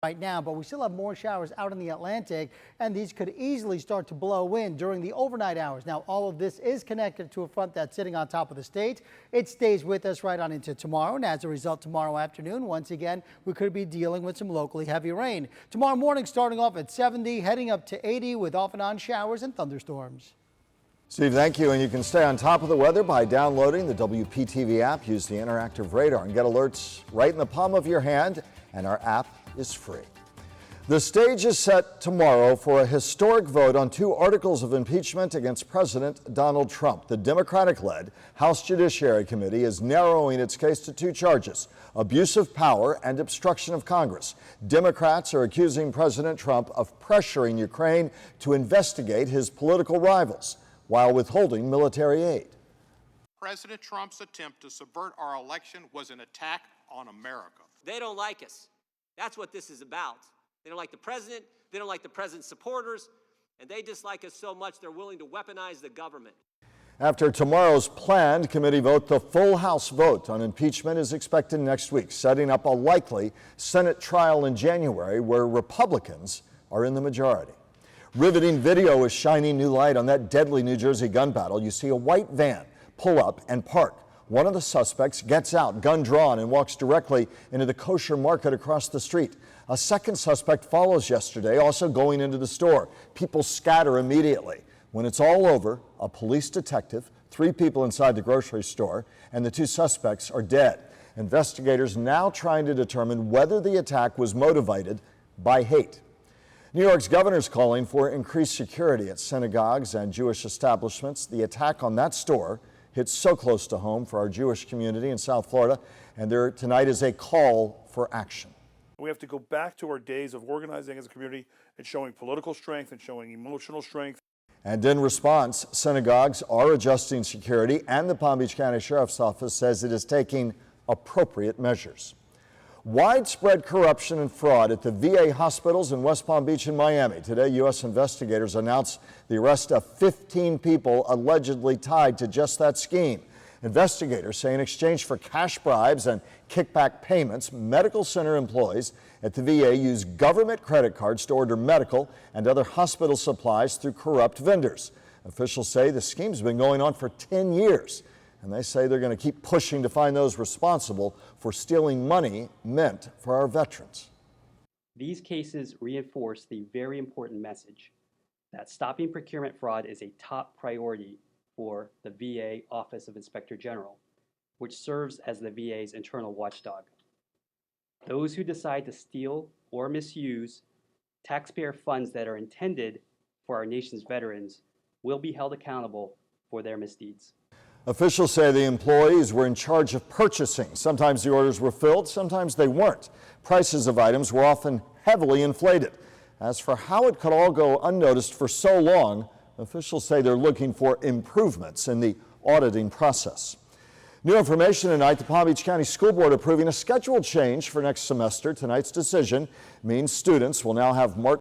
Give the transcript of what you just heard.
right now, but we still have more showers out in the Atlantic, and these could easily start to blow in during the overnight hours. Now, all of this is connected to a front that's sitting on top of the state. It stays with us right on into tomorrow, and as a result, tomorrow afternoon, once again, we could be dealing with some locally heavy rain. Tomorrow morning, starting off at 70, heading up to 80 with off and on showers and thunderstorms. Steve, thank you. And you can stay on top of the weather by downloading the WPTV app. Use the interactive radar and get alerts right in the palm of your hand, and our app is free. The stage is set tomorrow for a historic vote on 2 articles of impeachment against President Donald Trump. The Democratic-led House Judiciary Committee is narrowing its case to 2 charges: abuse of power and obstruction of Congress. Democrats are accusing President Trump of pressuring Ukraine to investigate his political rivals while withholding military aid. President Trump's attempt to subvert our election was an attack on America. They don't like us. That's what this is about. They don't like the president, they don't like the president's supporters, and they dislike us so much they're willing to weaponize the government. After tomorrow's planned committee vote, the full House vote on impeachment is expected next week, setting up a likely Senate trial in January where Republicans are in the majority. Riveting video is shining new light on that deadly New Jersey gun battle. You see a white van pull up and park. One of the suspects gets out, gun drawn, and walks directly into the kosher market across the street. A second suspect follows yesterday, also going into the store. People scatter immediately. When it's all over, a police detective, 3 people inside the grocery store, and the 2 suspects are dead. Investigators now trying to determine whether the attack was motivated by hate. New York's governor's calling for increased security at synagogues and Jewish establishments. The attack on that store hits so close to home for our Jewish community in South Florida, and there tonight is a call for action. We have to go back to our days of organizing as a community and showing political strength and showing emotional strength. And in response, synagogues are adjusting security, and the Palm Beach County Sheriff's Office says it is taking appropriate measures. Widespread corruption and fraud at the VA hospitals in West Palm Beach and Miami. Today, U.S. investigators announced the arrest of 15 people allegedly tied to just that scheme. Investigators say in exchange for cash bribes and kickback payments, medical center employees at the VA use government credit cards to order medical and other hospital supplies through corrupt vendors. Officials say the scheme's been going on for 10 years. And they say they're going to keep pushing to find those responsible for stealing money meant for our veterans. These cases reinforce the very important message that stopping procurement fraud is a top priority for the VA Office of Inspector General, which serves as the VA's internal watchdog. Those who decide to steal or misuse taxpayer funds that are intended for our nation's veterans will be held accountable for their misdeeds. Officials say the employees were in charge of purchasing. Sometimes the orders were filled, sometimes they weren't. Prices of items were often heavily inflated. As for how it could all go unnoticed for so long, officials say they're looking for improvements in the auditing process. New information tonight: the Palm Beach County School Board approving a schedule change for next semester. Tonight's decision means students will now have Martin